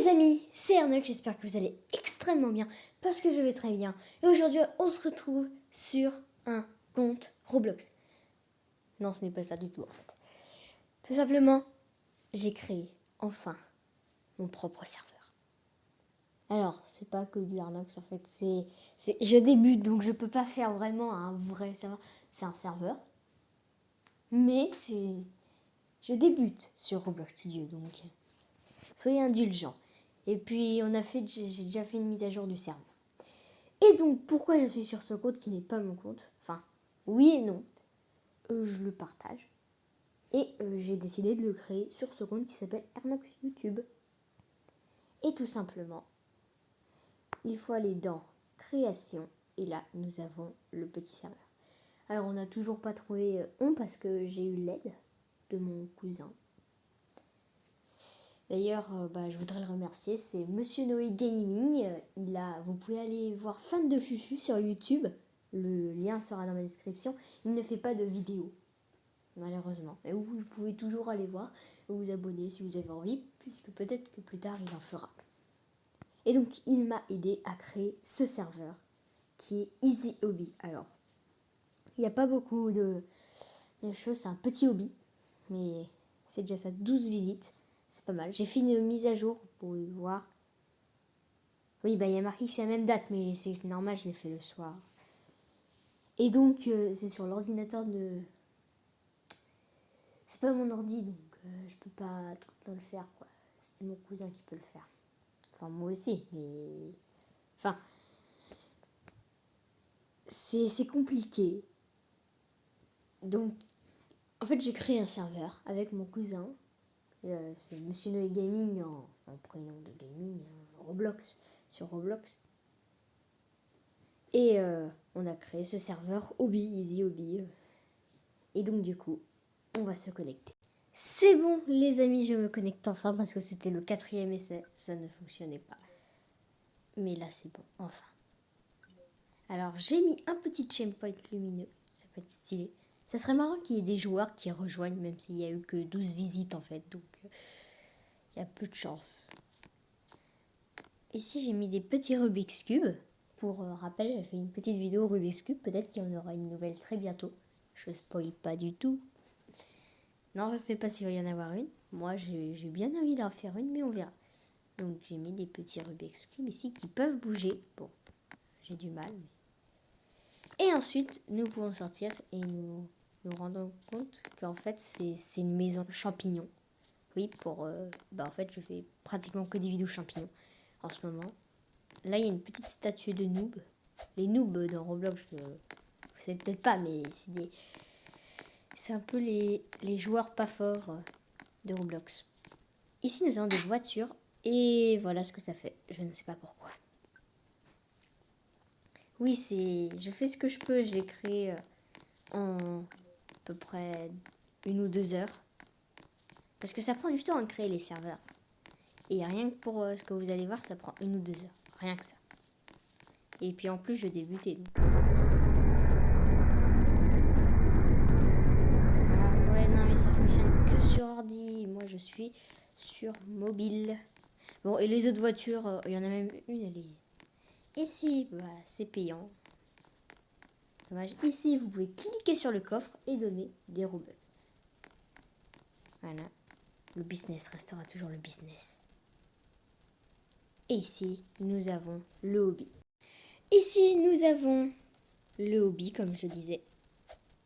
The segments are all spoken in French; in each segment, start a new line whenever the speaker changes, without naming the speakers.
les amis, c'est Arnold, j'espère que vous allez extrêmement bien, parce que je vais très bien. Et aujourd'hui, on se retrouve sur un compte Roblox. Non, ce n'est pas ça du tout en fait. Tout simplement, j'ai créé, enfin, mon propre serveur. Alors, c'est pas que du Arnox en fait, je débute, donc je peux pas faire vraiment un vrai serveur. C'est un serveur, mais je débute sur Roblox Studio, donc soyez indulgents. Et puis, j'ai déjà fait une mise à jour du serveur. Et donc, pourquoi je suis sur ce compte qui n'est pas mon compte? Enfin, oui et non. Je le partage. Et j'ai décidé de le créer sur ce compte qui s'appelle Arnox YouTube. Et tout simplement, il faut aller dans Création. Et là, nous avons le petit serveur. Alors, on n'a toujours pas trouvé parce que j'ai eu l'aide de mon cousin. D'ailleurs, je voudrais le remercier, c'est Monsieur Noé Gaming. Vous pouvez aller voir Fan de Fufu sur YouTube. Le lien sera dans ma description. Il ne fait pas de vidéo, malheureusement. Mais vous pouvez toujours aller voir et vous abonner si vous avez envie, puisque peut-être que plus tard il en fera. Et donc, il m'a aidé à créer ce serveur qui est Easy Hobby. Alors, il n'y a pas beaucoup de choses, c'est un petit hobby, mais c'est déjà ça, 12 visites. C'est pas mal. J'ai fait une mise à jour pour y voir. Oui, il y a marqué que c'est la même date, mais c'est normal, je l'ai fait le soir. Et donc, c'est sur l'ordinateur de... C'est pas mon ordi, donc je peux pas tout le temps le faire, quoi. C'est mon cousin qui peut le faire. Enfin, moi aussi, mais... Enfin... C'est compliqué. Donc, en fait, j'ai créé un serveur avec mon cousin. C'est Monsieur Noé Gaming en prénom de gaming, Roblox, sur Roblox. Et on a créé ce serveur Hobby, Easy Hobby. Et donc du coup, on va se connecter. C'est bon les amis, je me connecte enfin parce que c'était le 4e essai, ça ne fonctionnait pas. Mais là c'est bon, enfin. Alors j'ai mis un petit checkpoint lumineux, ça peut être stylé. Ça serait marrant qu'il y ait des joueurs qui rejoignent, même s'il n'y a eu que 12 visites en fait, donc il y a peu de chance. Ici j'ai mis des petits Rubik's Cube. Pour rappel, j'ai fait une petite vidéo Rubik's Cube, peut-être qu'il y en aura une nouvelle très bientôt. Je spoil pas du tout. Non, je sais pas s'il va y en avoir une. Moi, j'ai bien envie d'en faire une, mais on verra. Donc, j'ai mis des petits Rubik's Cube ici qui peuvent bouger. Bon, j'ai du mal. Mais... Et ensuite, nous pouvons sortir et nous rendons compte qu'en fait, c'est une maison de champignons. Oui, en fait, je fais pratiquement que des vidéos champignons en ce moment. Là, il y a une petite statue de noob. Les noobs dans Roblox, vous savez peut-être pas, mais c'est un peu les joueurs pas forts de Roblox. Ici, nous avons des voitures. Et voilà ce que ça fait. Je ne sais pas pourquoi. Oui, je fais ce que je peux. Je l'ai créé en à peu près 1 ou 2 heures. Parce que ça prend du temps à créer les serveurs. Et rien que pour ce que vous allez voir, ça prend 1 ou 2 heures. Rien que ça. Et puis en plus, je débutais. Donc. Ah ouais, non, mais ça fonctionne que sur ordi. Moi, je suis sur mobile. Bon, et les autres voitures, il y en a même une, elle est... Ici, c'est payant. Dommage. Ici, vous pouvez cliquer sur le coffre et donner des roubles. Voilà. Le business restera toujours le business. Et ici, nous avons le hobby. Ici, nous avons le hobby, comme je le disais.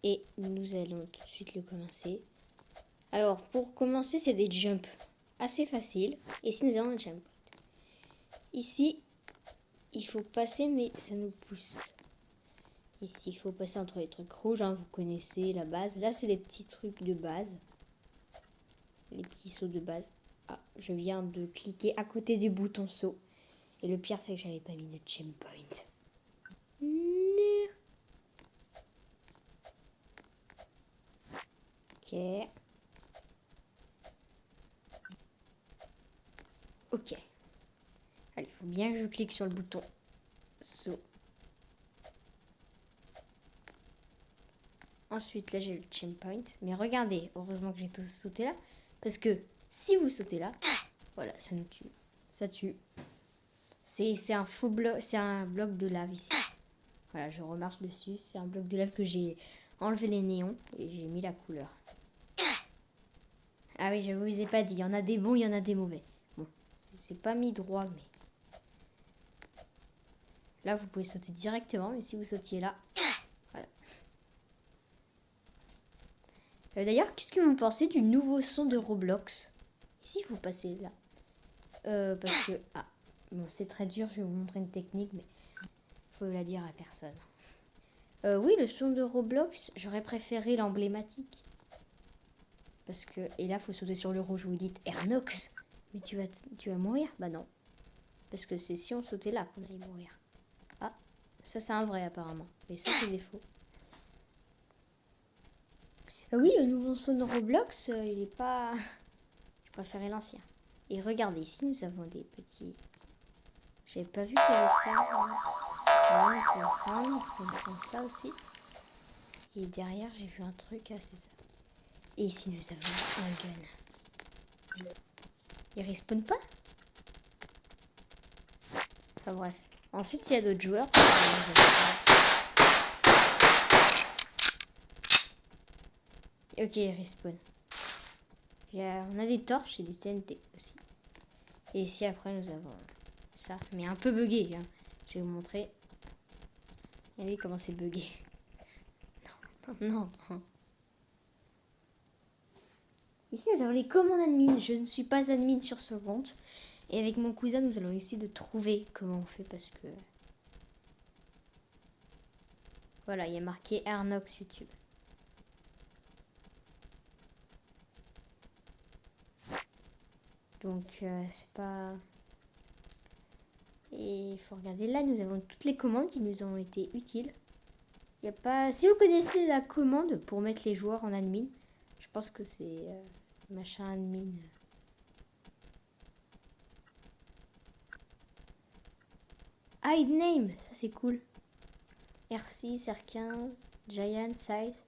Et nous allons tout de suite le commencer. Alors, pour commencer, c'est des jumps assez faciles. Ici, nous avons un jump. Ici, il faut passer, mais ça nous pousse. Ici, il faut passer entre les trucs rouges. Hein, vous connaissez la base. Là, c'est des petits trucs de base. Les petits sauts de base. Ah, je viens de cliquer à côté du bouton saut. Et le pire, c'est que j'avais pas mis de checkpoint. Ok. Ok. Allez, il faut bien que je clique sur le bouton saut. Ensuite, là, j'ai le checkpoint. Mais regardez, heureusement que j'ai tout sauté là. Parce que si vous sautez là, voilà, ça nous tue. Ça tue. C'est un faux bloc, c'est un bloc de lave ici. Voilà, je remarche dessus. C'est un bloc de lave que j'ai enlevé les néons et j'ai mis la couleur. Ah oui, je vous ai pas dit. Il y en a des bons, il y en a des mauvais. Bon, c'est pas mis droit, mais... Là, vous pouvez sauter directement, mais si vous sautiez là... Voilà. D'ailleurs, qu'est-ce que vous pensez du nouveau son de Roblox? Et si vous passez là? Parce que... Ah, bon, c'est très dur, je vais vous montrer une technique, mais... Faut la dire à personne. Oui, le son de Roblox, j'aurais préféré l'emblématique. Parce que... Et là, faut sauter sur le rouge. Vous dites, Airnox, mais tu vas mourir. Bah non. Parce que c'est si on sautait là qu'on allait mourir. Ah, ça c'est un vrai apparemment. Mais ça c'est des faux. Oui, le nouveau son de Roblox, il est pas... Je préférais l'ancien. Et regardez, ici nous avons des petits... J'avais pas vu qu'il y avait ça. Là, on peut prendre ça aussi. Et derrière, j'ai vu un truc, ah c'est ça. Et ici nous avons un gun. Il respawn pas? Enfin bref. Ensuite, s'il y a d'autres joueurs... Ok, il respawn. On a des torches et des TNT aussi. Et ici, après, nous avons ça. Mais un peu bugué. Hein. Je vais vous montrer. Regardez comment c'est bugué. Non. Ici, nous avons les commandes admin. Je ne suis pas admin sur ce compte. Et avec mon cousin, nous allons essayer de trouver comment on fait parce que... Voilà, il y a marqué Airnox YouTube. Donc, c'est pas... Et il faut regarder. Là, nous avons toutes les commandes qui nous ont été utiles. Il y a pas... Si vous connaissez la commande pour mettre les joueurs en admin, je pense que c'est machin admin. Hide name, ça c'est cool. R6, R15, Giant Size.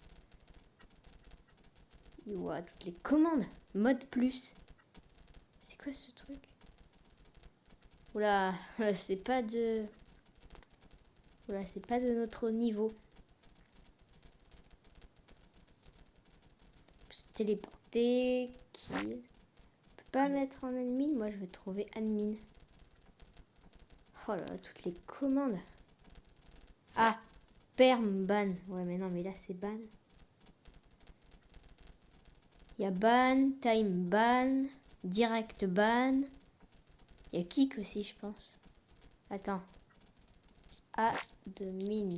Et ouais, toutes les commandes. Mode plus. C'est quoi ce truc? Oula, c'est pas de... Oula, c'est pas de notre niveau. Se téléporter. Kill. On peut pas mettre en admin. Moi, je vais trouver admin. Oh là là, toutes les commandes. Ah, perm ban. Ouais, mais non, mais là, c'est ban. Il y a ban, time ban, direct ban. Il y a kick aussi, je pense. Attends. Admin.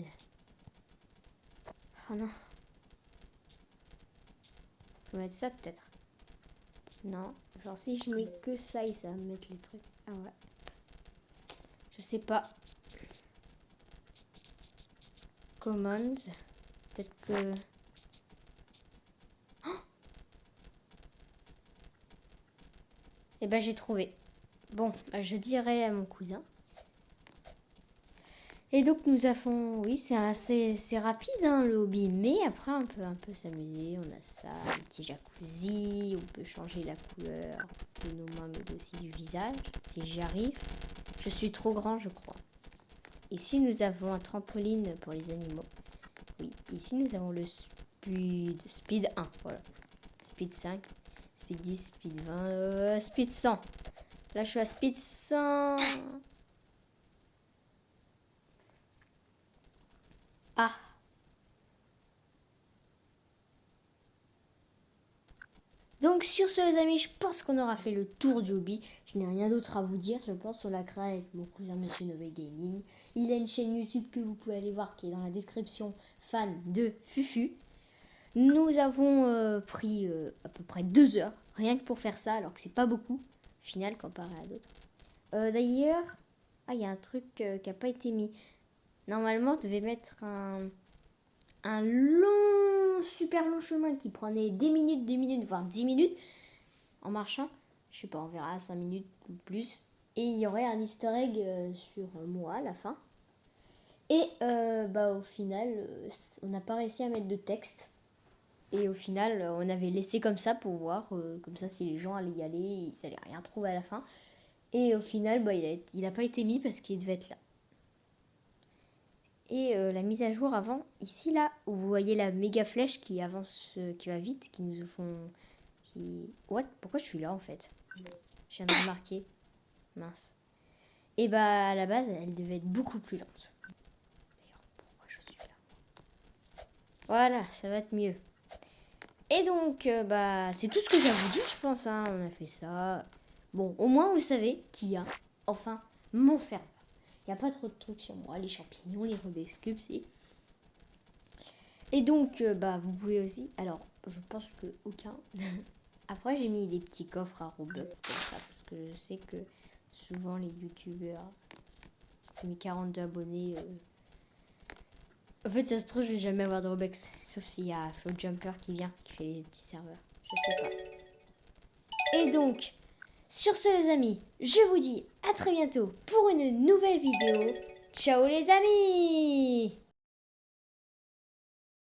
Oh non. Faut mettre ça peut-être. Non. Genre si je mets que ça, ça va me mettre les trucs. Ah ouais. Je sais pas. Commons. Peut-être que... Oh, eh ben j'ai trouvé. Bon, bah, je dirai à mon cousin. Et donc nous avons, oui, c'est rapide hein, le hobby, mais après on peut un peu s'amuser. On a ça, un petit jacuzzi, on peut changer la couleur de nos mains, mais aussi du visage, si j'y arrive. Je suis trop grand, je crois. Ici nous avons un trampoline pour les animaux. Oui, ici nous avons le speed 1, voilà. Speed 5, speed 10, speed 20, speed 100. Là je suis à speed 100. Ah. Donc sur ce les amis, je pense qu'on aura fait le tour du hobby. Je n'ai rien d'autre à vous dire, je pense. On l'a créé avec mon cousin Monsieur Nové Gaming. Il a une chaîne YouTube que vous pouvez aller voir qui est dans la description, fan de Fufu. Nous avons pris à peu près 2 heures, rien que pour faire ça, alors que c'est pas beaucoup, au final, comparé à d'autres. D'ailleurs, il y a un truc qui n'a pas été mis. Normalement, je devais mettre un long, super long chemin qui prenait des minutes, voire 10 minutes en marchant. Je sais pas, on verra 5 minutes ou plus. Et il y aurait un easter egg sur moi à la fin. Et au final, on n'a pas réussi à mettre de texte. Et au final, on avait laissé comme ça pour voir, comme ça si les gens allaient y aller, ils n'allaient rien trouver à la fin. Et au final, bah, il a pas été mis parce qu'il devait être là. Et la mise à jour avant, ici là, où vous voyez la méga flèche qui avance, qui va vite, qui nous font... What? Pourquoi je suis là en fait? Je viens de remarquer. Mince. Et bah à la base, elle devait être beaucoup plus lente. D'ailleurs, pourquoi je suis là? Voilà, ça va être mieux. Et donc, bah, c'est tout ce que j'ai à vous dire, je pense. Hein. On a fait ça. Bon, au moins, vous savez qui a, enfin, mon serveur. Il n'y a pas trop de trucs sur moi, les champignons, les Rubik's Cube, c'est... Et donc, bah, vous pouvez aussi... Alors, je pense que aucun... Après, j'ai mis des petits coffres à Robux comme ça, parce que je sais que souvent, les youtubeurs, mes 42 abonnés... En fait, ça se trouve, je vais jamais avoir de Robux. Sauf s'il y a Flow Jumper qui vient, qui fait les petits serveurs. Je sais pas. Et donc, sur ce les amis, je vous dis à très bientôt pour une nouvelle vidéo. Ciao les amis!